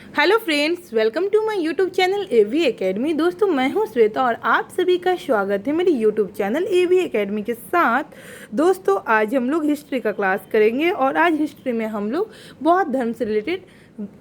Hello friends, welcome to my YouTube channel AV Academy. दोस्तों, मैं हूं श्वेता और आप सभी का स्वागत है मेरे यूट्यूब चैनल एवी एकेडमी के साथ। दोस्तों, आज हम लोग हिस्ट्री का क्लास करेंगे और आज हिस्ट्री में हम लोग बौद्ध धर्म से रिलेटेड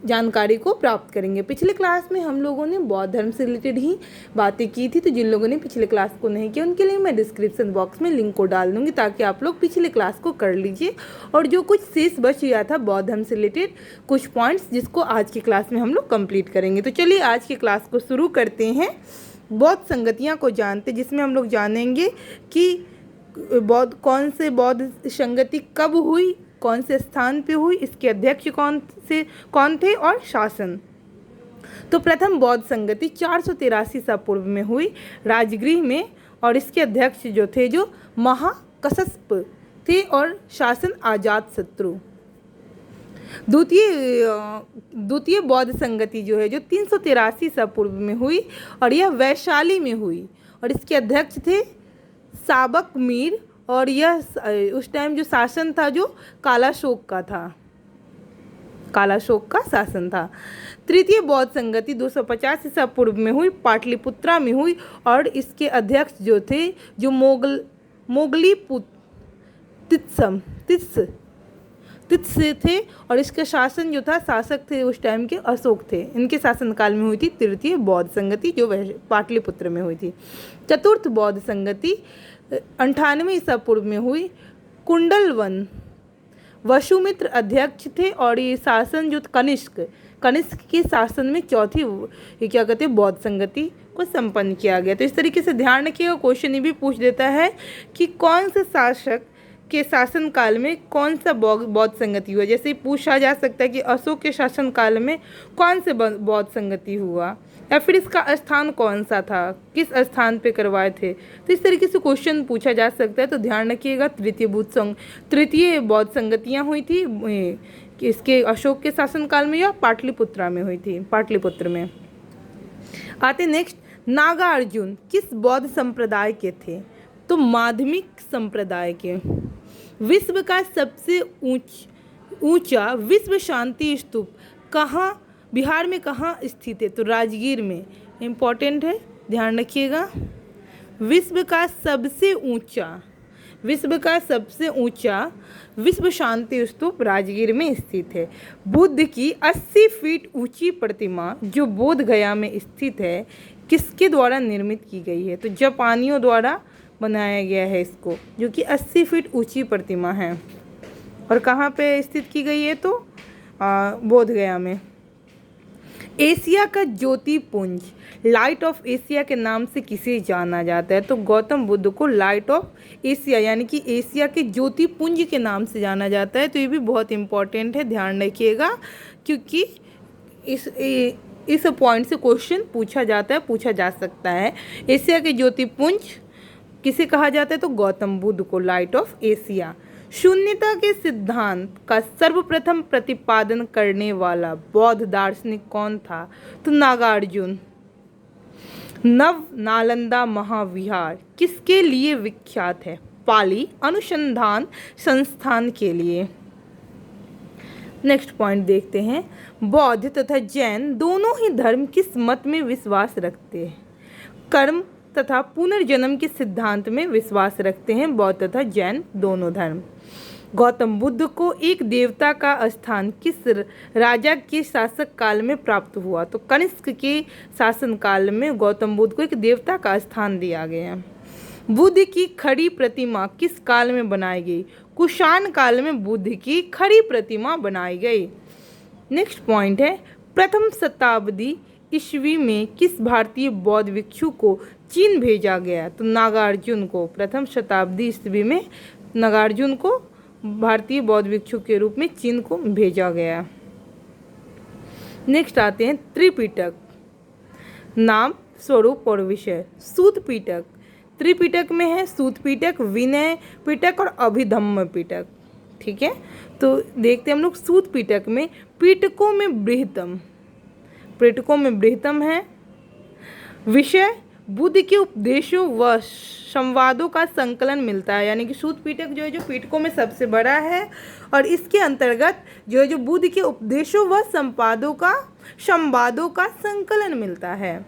जानकारी को प्राप्त करेंगे। पिछले क्लास में हम लोगों ने बौद्ध धर्म से रिलेटेड ही बातें की थी, तो जिन लोगों ने पिछले क्लास को नहीं किया उनके लिए मैं डिस्क्रिप्शन बॉक्स में लिंक को डाल दूंगी ताकि आप लोग पिछले क्लास को कर लीजिए। और जो कुछ शेष बच गया था बौद्ध धर्म से रिलेटेड कुछ पॉइंट्स, जिसको आज की क्लास में हम लोग कंप्लीट करेंगे। तो चलिए आज की क्लास को शुरू करते हैं। बौद्ध संगतियाँ को जानते, जिसमें हम लोग जानेंगे कि कौन से बौद्ध संगति कब हुई, कौन से स्थान पे हुई, इसके अध्यक्ष कौन थे और शासन। तो प्रथम बौद्ध संगति 483 ईसा पूर्व में हुई राजगृह में, और इसके अध्यक्ष जो थे जो महाकसस्प थे और शासन अजातशत्रु। द्वितीय बौद्ध संगति जो है जो 383 ईसा पूर्व में हुई और यह वैशाली में हुई, और इसके अध्यक्ष थे साबक मीर, और यह उस टाइम जो शासन था जो कालाशोक का था, कालाशोक का शासन था। तृतीय बौद्ध संगति 250 ईसा पूर्व में हुई, पाटलिपुत्रा में हुई, और इसके अध्यक्ष जो थे जो मोगली तित्स थे, और इसका शासन जो था, शासक थे उस टाइम के अशोक थे। इनके शासनकाल में हुई थी तृतीय बौद्ध संगति जो पाटलिपुत्र में हुई थी। चतुर्थ बौद्ध संगति 98 ईसा पूर्व में हुई, कुंडलवन। वसुमित्र अध्यक्ष थे और ये शासन जो कनिष्क के शासन में चौथी क्या कहते हैं बौद्ध संगति को संपन्न किया गया। तो इस तरीके से ध्यान रखिएगा, क्वेश्चन ये भी पूछ देता है कि कौन से शासक के शासन काल में कौन सा बौद्ध संगति हुआ। जैसे पूछा जा सकता है कि अशोक के शासन काल में कौन से बौद्ध संगति हुआ, या फिर इसका स्थान कौन सा था, किस स्थान पे करवाए थे। तो इस तरीके से क्वेश्चन पूछा जा सकता है। तो ध्यान रखिएगा, तृतीय बौद्ध संगतियाँ हुई थी कि इसके अशोक के शासनकाल में या पाटलिपुत्रा में हुई थी, पाटलिपुत्र में। आते नेक्स्ट, नागार्जुन किस बौद्ध संप्रदाय के थे? तो माध्यमिक संप्रदाय के। विश्व का सबसे ऊंचा विश्व शांति स्तूप कहाँ, बिहार में कहाँ स्थित है? तो राजगीर में। इम्पॉर्टेंट है, ध्यान रखिएगा। विश्व का सबसे ऊंचा विश्व शांति स्तूप राजगीर में स्थित है। बुद्ध की 80 फीट ऊंची प्रतिमा जो बोध गया में स्थित है, किसके द्वारा निर्मित की गई है? तो जापानियों द्वारा बनाया गया है इसको, जो कि 80 फीट ऊंची प्रतिमा है। और कहाँ पे स्थित की गई है? तो बोध गया में। एशिया का ज्योतिपुंज, लाइट ऑफ एशिया के नाम से किसे जाना जाता है? तो गौतम बुद्ध को लाइट ऑफ एशिया यानी कि एशिया के ज्योतिपुंज के नाम से जाना जाता है। तो ये भी बहुत इंपॉर्टेंट है, ध्यान रखिएगा, क्योंकि इस पॉइंट से क्वेश्चन पूछा जा सकता है। एशिया के ज्योतिपुंज किसे कहा जाता है? तो गौतम बुद्ध को लाइट ऑफ एशिया। शून्यता के सिद्धांत का सर्वप्रथम प्रतिपादन करने वाला बौद्ध दार्शनिक कौन था? तो नागार्जुन। नव नालंदा महाविहार किसके लिए विख्यात है? पाली अनुसंधान संस्थान के लिए। नेक्स्ट पॉइंट देखते हैं, बौद्ध तथा जैन दोनों ही धर्म किस मत में विश्वास रखते हैं? कर्म तथा पुनर्जन्म के सिद्धांत में विश्वास रखते हैं बौद्ध तथा जैन दोनों धर्म। गौतम बुद्ध को एक देवता का स्थान किस राजा के शासक काल में प्राप्त हुआ? तो कनिष्क के शासन काल में गौतम बुद्ध को एक देवता का स्थान दिया गया। बुद्ध की खड़ी प्रतिमा किस काल में बनाई गई? कुषाण काल में बुद्ध की खड़ी प्रतिमा बनाई गई। नेक्स्ट पॉइंट है, प्रथम शताब्दी ईस्वी में किस भारतीय बौद्ध भिक्षु को चीन भेजा गया? तो नागार्जुन को। प्रथम शताब्दी ईस्वी में नागार्जुन को भारतीय बौद्ध भिक्षु के रूप में चीन को भेजा गया। नेक्स्ट आते हैं त्रिपिटक, नाम, स्वरूप और विषय। सूत पिटक, त्रिपिटक में है सूत पिटक, विनय पिटक और अभिधम्म पिटक। ठीक है, तो देखते हैं हम लोग सूत पिटक में पिटकों में बृहत्तम है। विषय बुद्ध के उपदेशों व संवादों का संकलन मिलता है। यानी कि सूत पिटक जो है जो पिटकों में सबसे बड़ा है और इसके अंतर्गत जो है जो बुद्ध के उपदेशों व संवादों का संकलन मिलता है।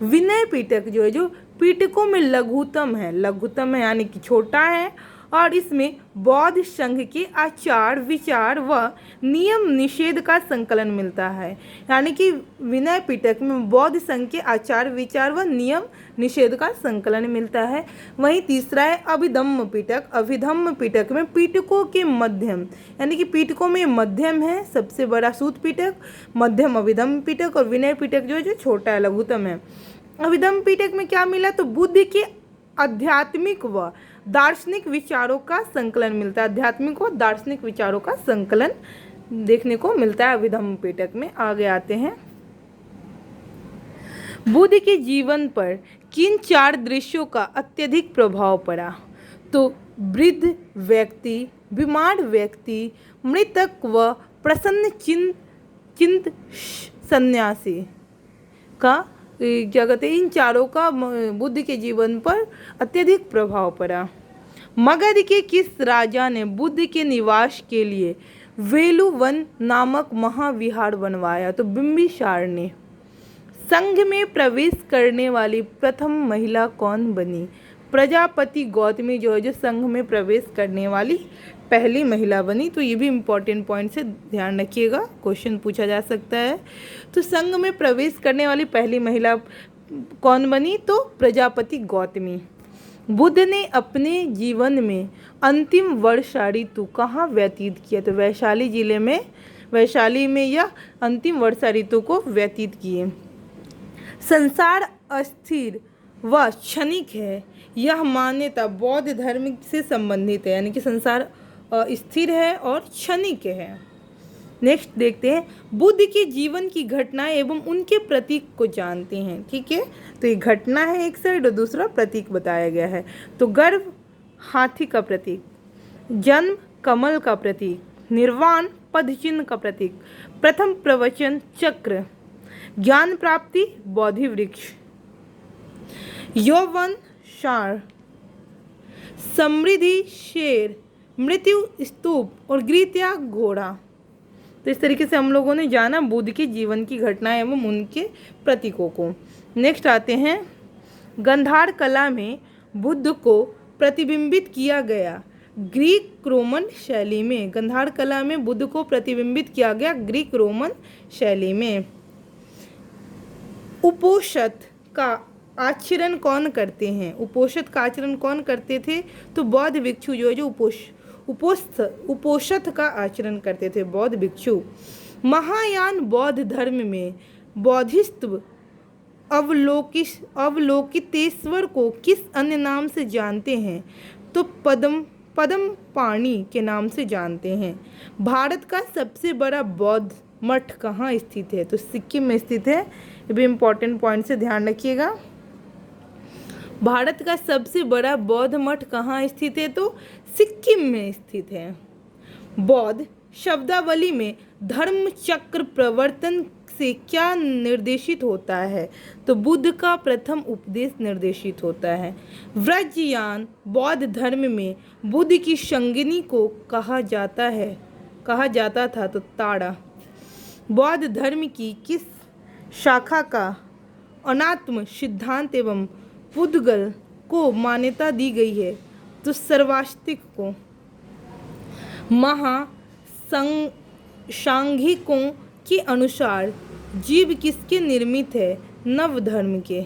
विनय पिटक जो है जो पिटकों में लघुतम है यानी कि छोटा है और इसमें बौद्ध संघ के आचार विचार व नियम निषेध का संकलन मिलता है। यानी कि विनय पिटक में बौद्ध संघ के आचार विचार व नियम निषेध का संकलन मिलता है। वहीं तीसरा है अभिधम्म पिटक। अभिधम्म पिटक में पिटकों के मध्यम यानी कि पिटकों में मध्यम है, सबसे बड़ा सूत पिटक, मध्यम अभिधम्म पिटक और विनय पिटक जो है जो छोटा है, लघुतम है। अभिधम्म पिटक में क्या मिला तो बुद्ध के आध्यात्मिक व दार्शनिक विचारों का संकलन मिलता है। आध्यात्मिक व दार्शनिक विचारों का संकलन देखने को मिलता है अभिधम्म पिटक में। आगे आते हैं, बुद्ध के जीवन पर किन 4 दृश्यों का अत्यधिक प्रभाव पड़ा तो वृद्ध व्यक्ति, बीमार व्यक्ति, मृतक व प्रसन्न चिंत सन्यासी का क्या कहते हैं, इन चारों का बुद्ध के जीवन पर अत्यधिक प्रभाव पड़ा। मगध के किस राजा ने बुद्ध के निवास के लिए वेलुवन नामक महाविहार बनवाया तो बिंबिसार ने। संघ में प्रवेश करने वाली प्रथम महिला कौन बनी? प्रजापति गौतमी जो है जो संघ में प्रवेश करने वाली पहली महिला बनी। तो ये भी इम्पोर्टेंट पॉइंट से ध्यान रखिएगा, क्वेश्चन पूछा जा सकता है। तो संघ में प्रवेश करने वाली पहली महिला कौन बनी तो प्रजापति गौतमी। बुद्ध ने अपने जीवन में अंतिम वर्षा ऋतु कहाँ व्यतीत किया तो वैशाली में यह अंतिम वर्षा ऋतु को व्यतीत किए। संसार अस्थिर व क्षणिक है, यह मान्यता बौद्ध धर्म से संबंधित है। यानी कि संसार स्थिर है और क्षणिक है। नेक्स्ट देखते हैं, बुद्ध के जीवन की घटनाएं एवं उनके प्रतीक को जानते हैं। ठीक है, तो ये घटना है एक साइड और दूसरा प्रतीक बताया गया है। तो गर्भ हाथी का प्रतीक, जन्म कमल का प्रतीक, निर्वाण पदचिन्ह का प्रतीक, प्रथम प्रवचन चक्र, ज्ञान प्राप्ति बोधि वृक्ष, यौवन षांड, समृद्धि शेर, मृत्यु स्तूप और गृहत्याग घोड़ा। तो इस तरीके से हम लोगों ने जाना बुद्ध के जीवन की घटनाएं एवं उनके प्रतीकों को। नेक्स्ट आते हैं, गांधार कला में बुद्ध को प्रतिबिंबित किया गया ग्रीक रोमन शैली में। गांधार कला में बुद्ध को प्रतिबिंबित किया गया ग्रीक रोमन शैली में। उपोषत का आचरण कौन करते हैं? उपोषत का आचरण कौन करते थे तो बौद्ध भिक्षु जो है जो उपोषत का आचरण करते थे बौद्ध भिक्षु। महायान बौद्ध धर्म में बौद्धिस्त्व अवलोकितेश्वर को किस अन्य नाम से जानते हैं तो पद्म पाणि के नाम से जानते हैं। भारत का सबसे बड़ा बौद्ध मठ कहाँ स्थित है तो सिक्किम में स्थित है। ये भी इम्पोर्टेंट पॉइंट से ध्यान रखिएगा। भारत का सबसे बड़ा बौद्ध मठ कहाँ स्थित है तो सिक्किम में स्थित है। बौद्ध शब्दावली में धर्म चक्र प्रवर्तन से क्या निर्देशित होता है तो बुद्ध का प्रथम उपदेश निर्देशित होता है। व्रजयान बौद्ध धर्म में बुद्ध की संगिनी को कहा जाता था तो ताड़ा। बौद्ध धर्म की किस शाखा का अनात्म सिद्धांत एवं पुद्गल को मान्यता दी गई है तो सर्वास्तिक को। सांघिकों के अनुसार जीव किसके निर्मित है? नव धर्म के।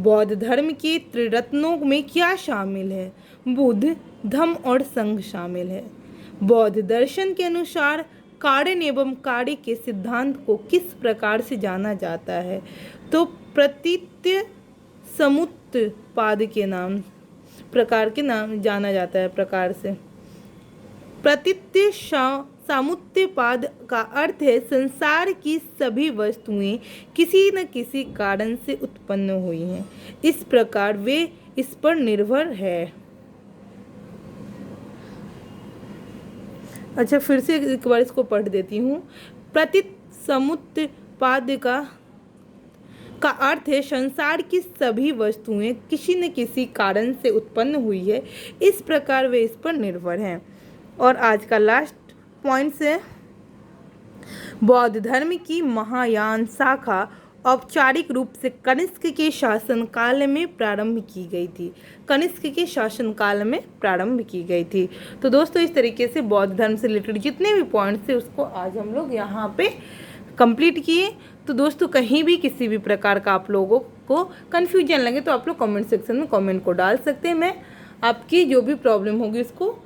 बौद्ध धर्म के त्रिरत्नों में क्या शामिल है? बुद्ध, धम्म और संघ शामिल है। बौद्ध दर्शन के अनुसार कारण एवं कार्य के सिद्धांत को किस प्रकार से जाना जाता है तो प्रतीत्य समुत्पाद के नाम जाना जाता है। प्रकार से प्रतीत्य सामुत्पाद का अर्थ है संसार की सभी वस्तुएं किसी न किसी कारण से उत्पन्न हुई हैं, इस प्रकार वे इस पर निर्भर है। अच्छा, फिर से एक बार इसको पढ़ देती हूँ। प्रतीत समुत्पाद का अर्थ है संसार की सभी वस्तुएं किसी न किसी कारण से उत्पन्न हुई है, इस प्रकार वे इस पर निर्भर हैं। और आज का लास्ट पॉइंट है, बौद्ध धर्म की महायान शाखा औपचारिक रूप से कनिष्क के शासनकाल में प्रारंभ की गई थी। कनिष्क के शासनकाल में प्रारंभ की गई थी। तो दोस्तों इस तरीके से बौद्ध धर्म से रिलेटेड जितने भी पॉइंट्स थे उसको आज हम लोग यहाँ पे कंप्लीट किए। तो दोस्तों कहीं भी किसी भी प्रकार का आप लोगों को कन्फ्यूजन लगे तो आप लोग कमेंट सेक्शन में कमेंट को डाल सकते हैं। मैं आपकी जो भी प्रॉब्लम होगी उसको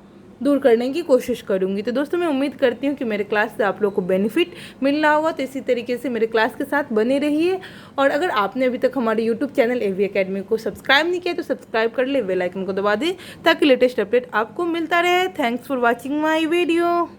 दूर करने की कोशिश करूंगी। तो दोस्तों मैं उम्मीद करती हूँ कि मेरे क्लास से आप लोग को बेनिफिट मिल रहा होगा। तो इसी तरीके से मेरे क्लास के साथ बने रहिए। और अगर आपने अभी तक हमारे यूट्यूब चैनल AV Academy को सब्सक्राइब नहीं किया तो सब्सक्राइब कर ले, बेल आइकन को दबा दें ताकि लेटेस्ट अपडेट आपको मिलता रहे। Thanks for watching my video.